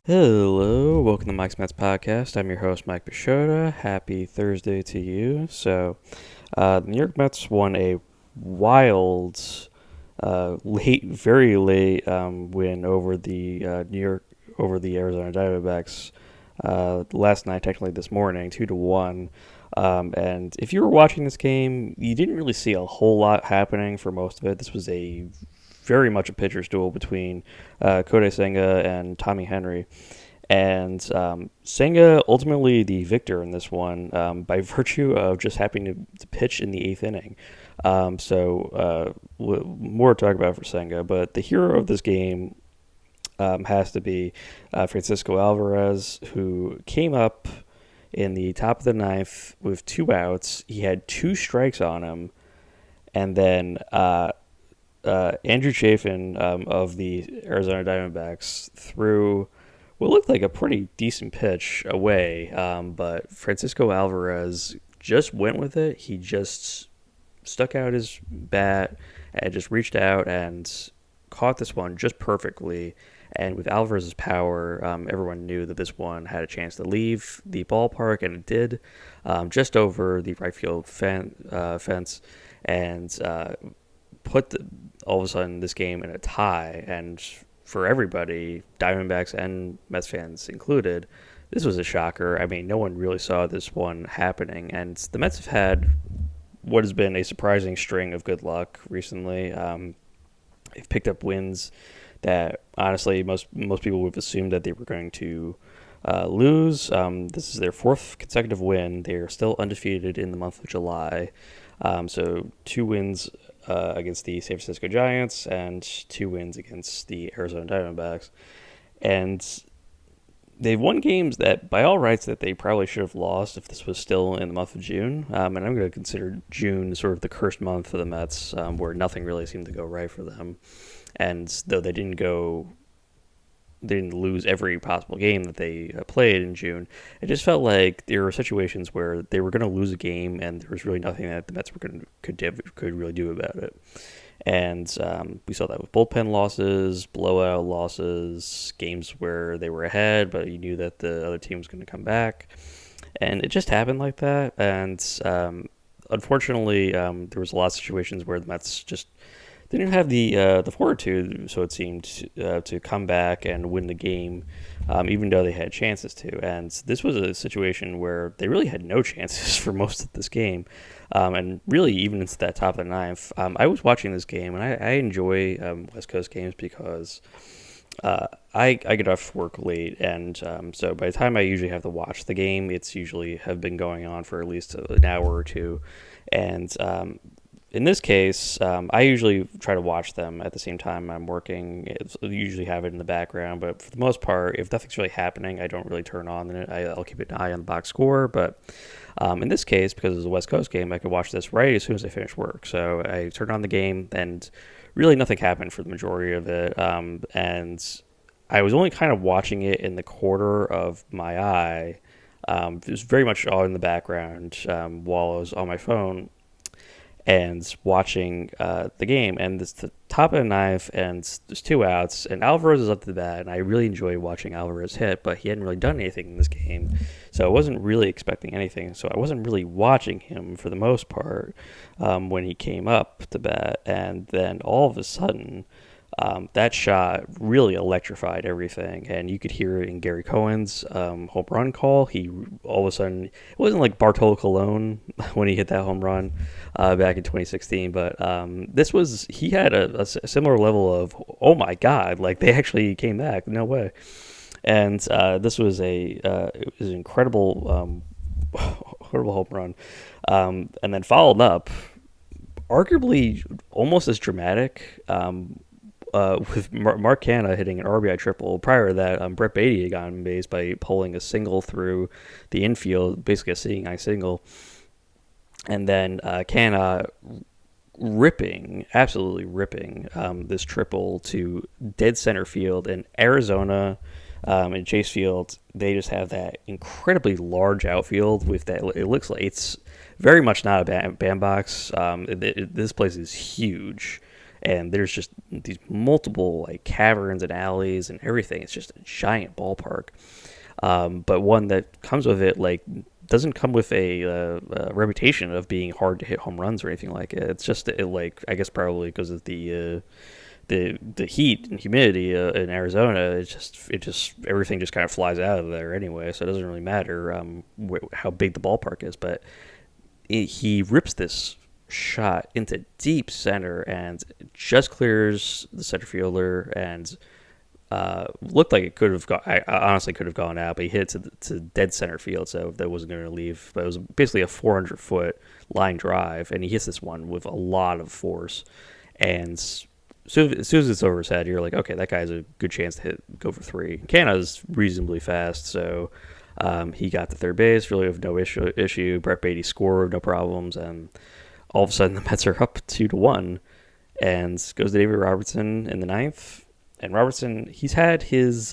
Hello, welcome to Mike's Mets podcast. I'm your host, Mike Pashota. Happy Thursday to you. The New York Mets won a wild, very late win over the Arizona Diamondbacks last night, technically this morning, 2-1. And if you were watching this game, you didn't really see a whole lot happening for most of it. This was a very much a pitcher's duel between Kodai Senga and Tommy Henry. And Senga ultimately the victor in this one by virtue of just happening to pitch in the eighth inning. More to talk about for Senga, but the hero of this game has to be Francisco Alvarez, who came up in the top of the ninth with two outs. He had two strikes on him, and then Andrew Chafin of the Arizona Diamondbacks threw what looked like a pretty decent pitch away, but Francisco Alvarez just went with it. He just stuck out his bat and just reached out and caught this one just perfectly. And with Alvarez's power, everyone knew that this one had a chance to leave the ballpark, and it did, just over the right field fence, and all of a sudden this game in a tie. And for everybody, Diamondbacks and Mets fans included, this was a shocker. I mean, no one really saw this one happening, and the Mets have had what has been a surprising string of good luck recently. They've picked up wins that honestly most people would have assumed that they were going to lose. This is their fourth consecutive win. They are still undefeated in the month of July. So 2 wins against the San Francisco Giants and 2 wins against the Arizona Diamondbacks. And they've won games that, by all rights, that they probably should have lost if this was still in the month of June. And I'm going to consider June sort of the cursed month for the Mets, where nothing really seemed to go right for them. And though they didn't lose every possible game that they played in June, it just felt like there were situations where they were going to lose a game and there was really nothing that the Mets could really do about it. And we saw that with bullpen losses, blowout losses, games where they were ahead, but you knew that the other team was going to come back. And it just happened like that. And unfortunately, there was a lot of situations where the Mets just didn't have the fortitude, so it seemed, to come back and win the game, even though they had chances to. And this was a situation where they really had no chances for most of this game, and really even into that top of the ninth. I was watching this game, and I enjoy West Coast games because I get off work late, and so by the time I usually have to watch the game, it's usually have been going on for at least an hour or two, and in this case, I usually try to watch them at the same time I'm working. I usually have it in the background, but for the most part, if nothing's really happening, I don't really turn on it. I'll keep an eye on the box score, but in this case, because it was a West Coast game, I could watch this right as soon as I finish work. So I turned on the game, and really nothing happened for the majority of it, and I was only kind of watching it in the corner of my eye. It was very much all in the background while I was on my phone and watching the game. And it's the top of the ninth, and there's 2 outs, and Alvarez is up to the bat, and I really enjoy watching Alvarez hit, but he hadn't really done anything in this game, so I wasn't really expecting anything. So I wasn't really watching him for the most part when he came up to bat, and then all of a sudden, that shot really electrified everything, and you could hear it in Gary Cohen's home run call. He all of a sudden, it wasn't like Bartolo Colon when he hit that home run back in 2016, but he had a similar level of, oh my God, like they actually came back, no way. And this was it was an incredible home run, and then followed up, arguably almost as dramatic. With Mark Canha hitting an RBI triple. Prior to that, Brett Beatty had gotten base by pulling a single through the infield, basically a seeing eye single. And then Canha absolutely ripping this triple to dead center field. And Arizona and Chase Field, they just have that incredibly large outfield with that. It looks like it's very much not a bandbox. This place is huge. and there's just these multiple like caverns and alleys and everything. It's just a giant ballpark. But one that comes with it, like, doesn't come with a reputation of being hard to hit home runs or anything like it. It's just like, I guess probably because of the heat and humidity in Arizona. It just everything just kind of flies out of there anyway, so it doesn't really matter how big the ballpark is. But he rips this shot into deep center and just clears the center fielder, and looked like it could have gone. I honestly could have gone out, but he hit it to dead center field, so that wasn't going to leave. But it was basically a 400-foot line drive, and he hits this one with a lot of force. And so as soon as it's over his head, you're like, okay, that guy has a good chance to go for three. Canada's reasonably fast, so he got to third base really with no issue. Brett Beatty scored, no problems, and all of a sudden the Mets are up 2-1, and goes to David Robertson in the ninth. And Robertson, he's had his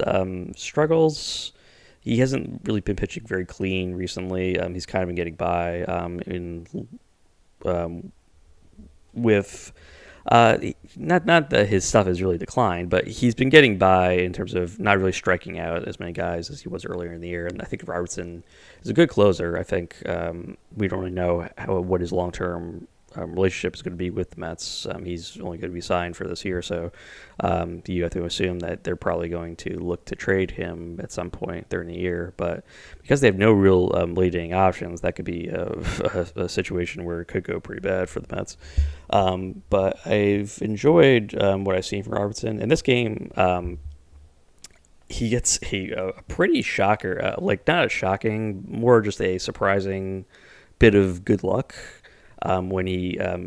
struggles. He hasn't really been pitching very clean recently. He's kind of been getting by with not that his stuff has really declined, but he's been getting by in terms of not really striking out as many guys as he was earlier in the year. And I think Robertson is a good closer. I think we don't really know what his long-term relationship is going to be with the Mets. He's only going to be signed for this year, so you have to assume that they're probably going to look to trade him at some point during the year. But because they have no real leading options, that could be a situation where it could go pretty bad for the Mets. But I've enjoyed what I've seen from Robertson in this game. He gets a pretty shocker, like not a shocking, more just a surprising bit of good luck. When a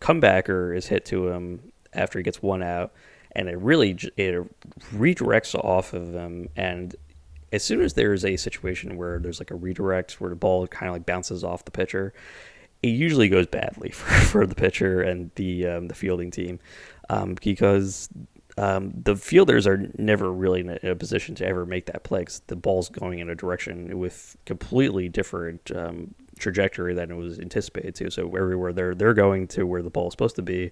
comebacker is hit to him after he gets one out, and it redirects off of him. And as soon as there's a situation where there's like a redirect where the ball kind of like bounces off the pitcher, it usually goes badly for the pitcher and the fielding team, because the fielders are never really in a position to ever make that play because the ball's going in a direction with completely different trajectory than it was anticipated to. So everywhere they're going to where the ball is supposed to be,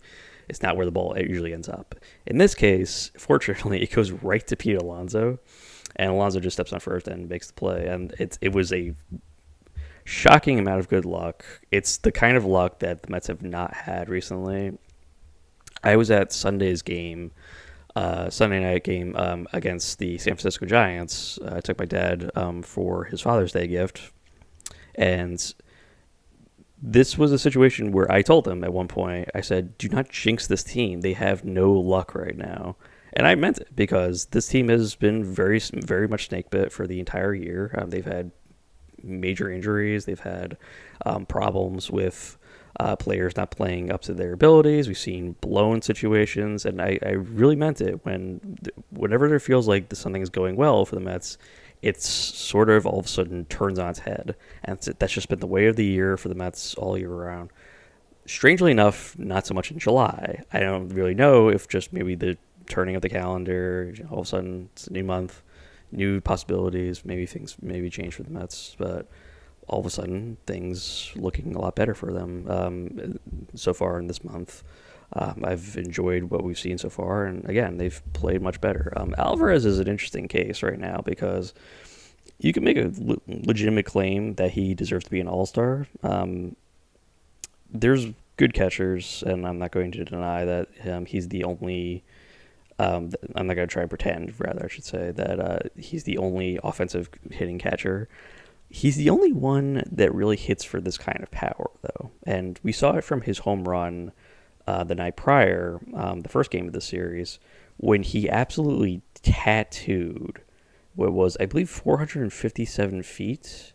it's not where the ball usually ends up. In this case, fortunately, it goes right to Pete Alonso, and Alonso just steps on first and makes the play. And it was a shocking amount of good luck. It's the kind of luck that the Mets have not had recently. I was at Sunday night game against the San Francisco Giants. I took my dad for his Father's Day gift. And this was a situation where I told him at one point, I said, do not jinx this team. They have no luck right now. And I meant it, because this team has been very, very much snake bit for the entire year. They've had major injuries. They've had problems with players not playing up to their abilities. We've seen blown situations. And I really meant it. Whenever there feels like something is going well for the Mets, it's sort of all of a sudden turns on its head. And that's just been the way of the year for the Mets all year round. Strangely enough, not so much in July. I don't really know if just maybe the turning of the calendar, all of a sudden it's a new month, new possibilities, maybe things change for the Mets. But all of a sudden, things looking a lot better for them so far in this month. I've enjoyed what we've seen so far, and again, they've played much better. Alvarez is an interesting case right now because you can make a legitimate claim that he deserves to be an all-star. There's good catchers, and I'm not going to deny that he's the only... I'm not going to try and pretend, rather, I should say, that he's the only offensive hitting catcher. He's the only one that really hits for this kind of power, though. And we saw it from his home run the night prior, the first game of the series, when he absolutely tattooed what was, I believe, 457 feet.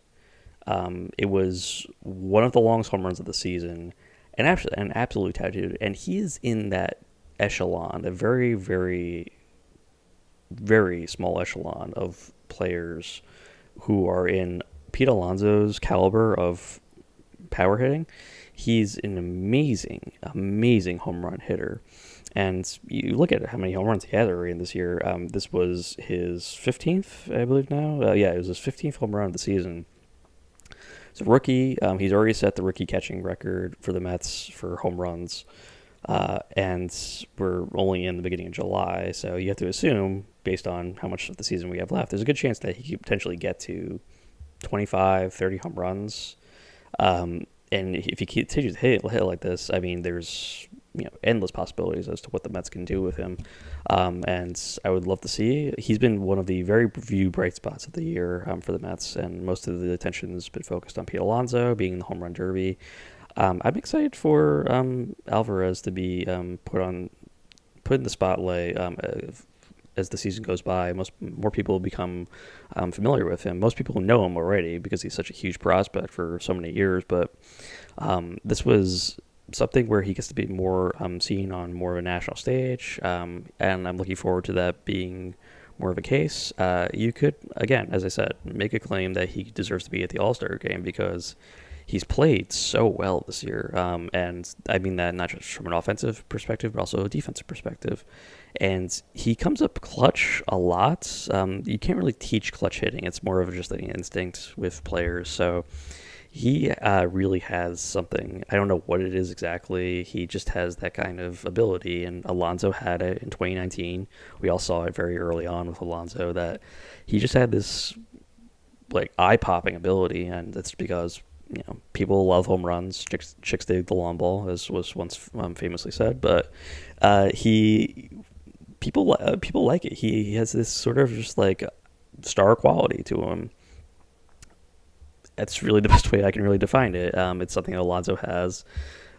It was one of the longest home runs of the season, and actually an absolute tattooed. And he is in that echelon, a very, very, very small echelon of players who are in Pete Alonso's caliber of power hitting. He's an amazing, amazing home run hitter. And you look at how many home runs he has already in this year. This was his 15th, I believe now. It was his 15th home run of the season. He's a rookie. He's already set the rookie catching record for the Mets for home runs. And we're only in the beginning of July, so you have to assume, based on how much of the season we have left, there's a good chance that he could potentially get to 25, 30 home runs. And if he continues to hit like this, I mean, there's endless possibilities as to what the Mets can do with him. And I would love to see. He's been one of the very few bright spots of the year for the Mets, and most of the attention has been focused on Pete Alonso being in the home run derby. I'm excited for Alvarez to be put in the spotlight as the season goes by. More people will become familiar with him. Most people know him already because he's such a huge prospect for so many years. But this was something where he gets to be more seen on more of a national stage, and I'm looking forward to that being more of a case. You could, again, as I said, make a claim that he deserves to be at the All-Star game because he's played so well this year. And I mean that not just from an offensive perspective, but also a defensive perspective. And he comes up clutch a lot. You can't really teach clutch hitting. It's more of just an instinct with players. So he really has something. I don't know what it is exactly. He just has that kind of ability. And Alonso had it in 2019. We all saw it very early on with Alonso that he just had this like eye-popping ability. And it's because people love home runs. Chicks dig the long ball, as was once famously said. But people like it. He has this sort of just like star quality to him. That's really the best way I can really define it. It's something that Alonso has.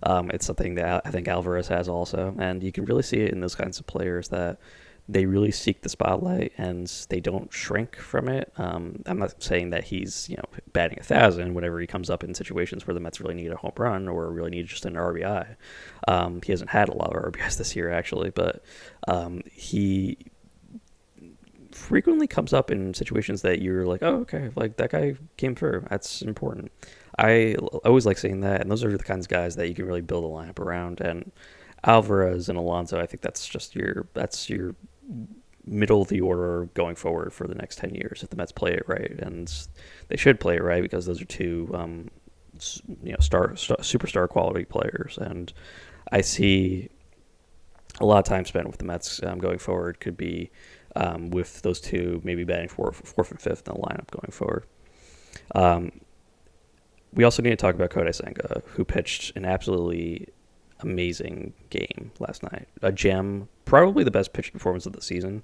It's something that I think Alvarez has also, and you can really see it in those kinds of players that they really seek the spotlight and they don't shrink from it. I'm not saying that he's batting 1,000 whenever he comes up in situations where the Mets really need a home run or really need just an RBI. He hasn't had a lot of RBIs this year actually, but he frequently comes up in situations that you're like, oh, okay, like that guy came through. That's important. I always like saying that, and those are the kinds of guys that you can really build a lineup around. And Alvarez and Alonso, I think that's your middle of the order going forward for the next 10 years if the Mets play it right, and they should play it right because those are two superstar quality players. And I see a lot of time spent with the Mets going forward could be with those two maybe batting fourth and fifth in the lineup going forward. We also need to talk about Kodai Senga, who pitched an absolutely amazing game last night. A gem, probably the best pitching performance of the season.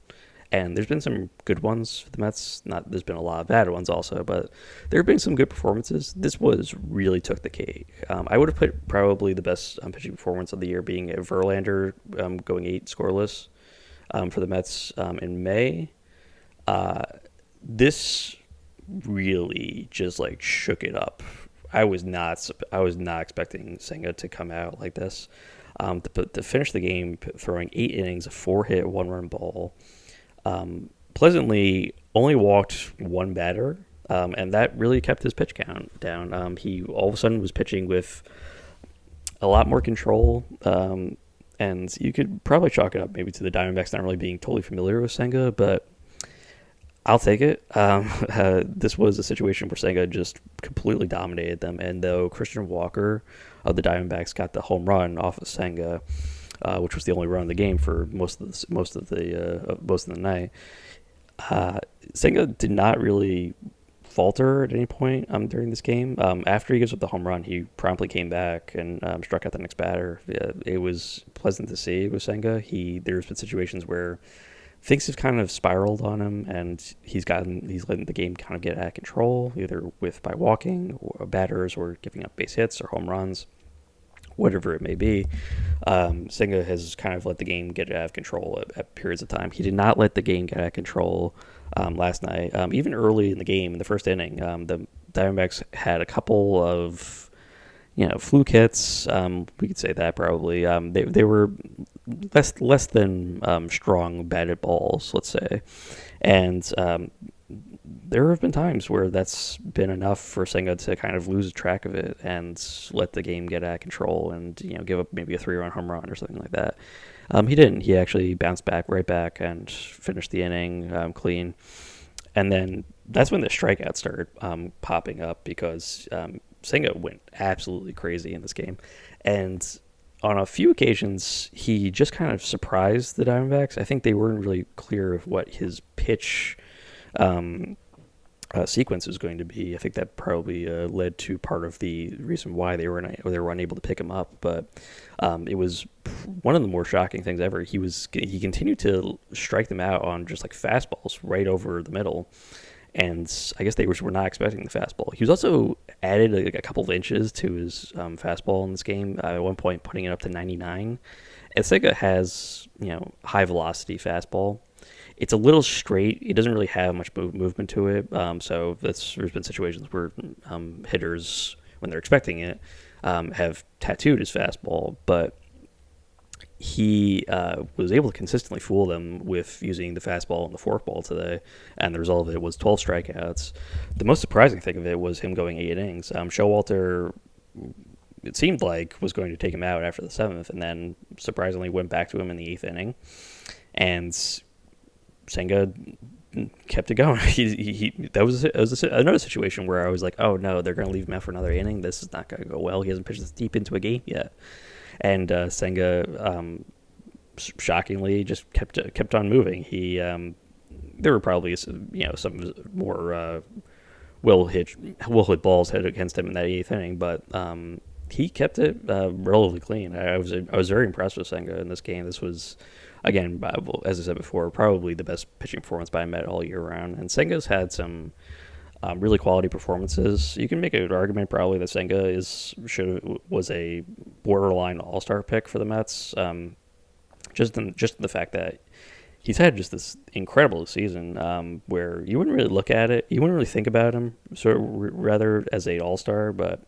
And there's been some good ones for the Mets. There's been a lot of bad ones also, but there have been some good performances. This really took the cake. I would have put probably the best pitching performance of the year being a Verlander going 8 scoreless for the Mets in May. This really just like shook it up. I was not expecting Senga to come out like this. To finish the game, throwing 8 innings, a 4-hit, 1-run ball. Pleasantly only walked one batter, and that really kept his pitch count down. He all of a sudden was pitching with a lot more control, and you could probably chalk it up maybe to the Diamondbacks not really being totally familiar with Senga, but I'll take it. This was a situation where Senga just completely dominated them, and though Christian Walker of the Diamondbacks got the home run off of Senga, which was the only run of the game for most of the night, Senga did not really falter at any point during this game. After he gives up the home run, he promptly came back and struck out the next batter. It was pleasant to see with Senga. There's been situations where things have kind of spiraled on him, and he's letting the game kind of get out of control, either by walking or batters or giving up base hits or home runs, whatever it may be. Senga has kind of let the game get out of control at periods of time. He did not let the game get out of control last night. Even early in the game, in the first inning, the Diamondbacks had a couple of fluke hits. We could say that probably. They were less than strong batted balls, let's say, and there have been times where that's been enough for Senga to kind of lose track of it and let the game get out of control and give up maybe a 3-run home run or something like that. He didn't. He actually bounced right back and finished the inning clean. And then that's when the strikeouts started popping up because Senga went absolutely crazy in this game. And on a few occasions, he just kind of surprised the Diamondbacks. I think they weren't really clear of what his pitch um, sequence was going to be. I think that probably led to part of the reason why they were unable to pick him up. But it was one of the more shocking things ever. He continued to strike them out on just like fastballs right over the middle, and I guess they were not expecting the fastball. He was also added a couple of inches to his fastball in this game. At one point, putting it up to 99. And Senga has high velocity fastball. It's a little straight. It doesn't really have much movement to it. So there's been situations where hitters, when they're expecting it, have tattooed his fastball, but he was able to consistently fool them with using the fastball and the forkball today, and the result of it was 12 strikeouts. The most surprising thing of it was him going 8 innings. Showalter, it seemed like, was going to take him out after the seventh, and then surprisingly went back to him in the eighth inning, and Senga kept it going. That was another situation where I was like, oh no, they're going to leave him out for another inning. This is not going to go well. He hasn't pitched this deep into a game yet. And Senga, shockingly, just kept on moving. There were probably some more will hit balls hit against him in that eighth inning, but he kept it relatively clean. I was very impressed with Senga in this game. This was, again, as I said before, probably the best pitching performance by Met all year round. And Senga's had some really quality performances. You can make an argument probably that Senga was a borderline all-star pick for the Mets. Just in the fact that he's had just this incredible season where you wouldn't really look at it, you wouldn't really think about him rather as an all-star, but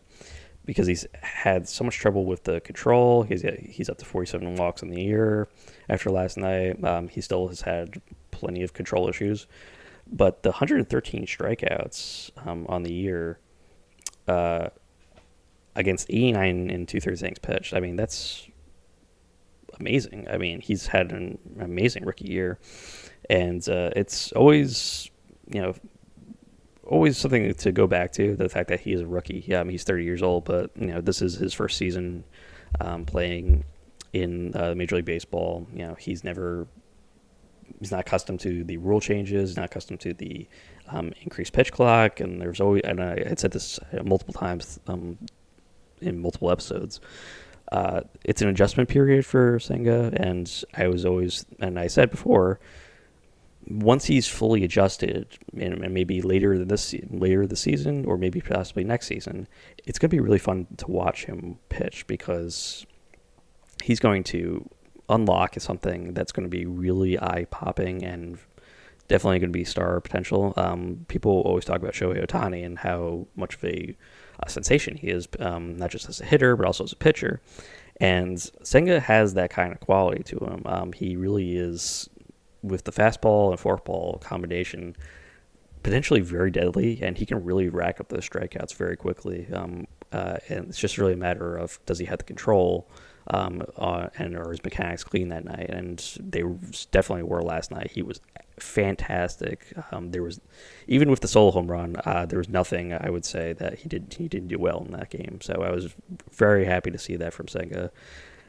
because he's had so much trouble with the control, he's up to 47 walks in the year after last night. He still has had plenty of control issues. But the 113 strikeouts on the year against 89 and two-thirds innings pitched, I mean, that's amazing. I mean, he's had an amazing rookie year. And it's always, always something to go back to, the fact that he is a rookie. Yeah, I mean, he's 30 years old, but, this is his first season playing in Major League Baseball. He's not accustomed to the rule changes, not accustomed to the increased pitch clock, and there's always, and I had said this multiple times in multiple episodes, it's an adjustment period for Senga, and I said before, once he's fully adjusted, and maybe later this season, or maybe possibly next season, it's going to be really fun to watch him pitch, because he's going to unlock something that's going to be really eye-popping and definitely going to be star potential. People always talk about Shohei Ohtani and how much of a sensation he is, not just as a hitter, but also as a pitcher. And Senga has that kind of quality to him. He really is, with the fastball and forkball combination, potentially very deadly, and he can really rack up those strikeouts very quickly. And it's just really a matter of, does he have the control or his mechanics clean that night, and they definitely were last night. He was fantastic. There was, even with the solo home run, there was nothing I would say that he didn't do well in that game. So I was very happy to see that from Senga,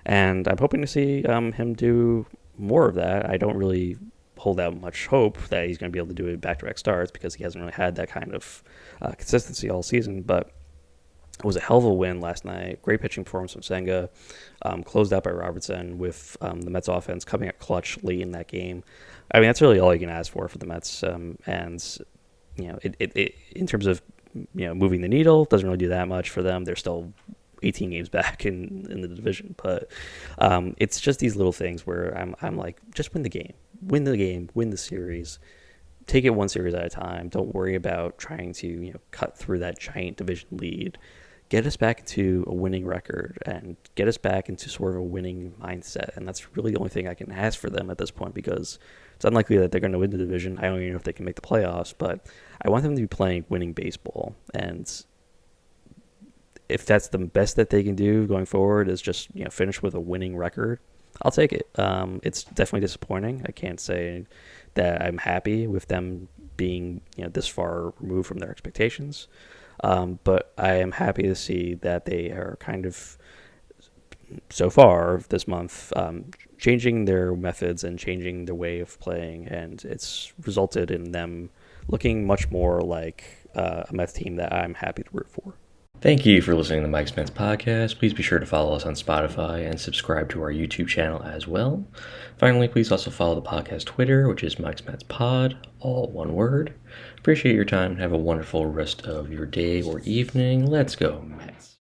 and I'm hoping to see him do more of that. I don't really hold out much hope that he's going to be able to do it back-to-back starts, because he hasn't really had that kind of consistency all season, but it was a hell of a win last night. Great pitching performance from Senga, closed out by Robertson, with the Mets offense coming up clutch late in that game. I mean, that's really all you can ask for the Mets. And it in terms of moving the needle, doesn't really do that much for them. They're still 18 games back in the division, but it's just these little things where I'm like, just win the game, win the series. Take it one series at a time. Don't worry about trying to cut through that giant division lead. Get us back into a winning record and get us back into sort of a winning mindset. And that's really the only thing I can ask for them at this point, because it's unlikely that they're going to win the division. I don't even know if they can make the playoffs, but I want them to be playing winning baseball. And if that's the best that they can do going forward, is just finish with a winning record, I'll take it. It's definitely disappointing. I can't say that I'm happy with them being this far removed from their expectations. But I am happy to see that they are kind of so far this month, changing their methods and changing the way of playing, and it's resulted in them looking much more like a Mets team that I'm happy to root for. Thank you for listening to the Mike's Mets podcast. Please be sure to follow us on Spotify and subscribe to our YouTube channel as well. Finally, please also follow the podcast Twitter, which is Mike's Mets Pod, all one word. Appreciate your time and have a wonderful rest of your day or evening. Let's go, Mets.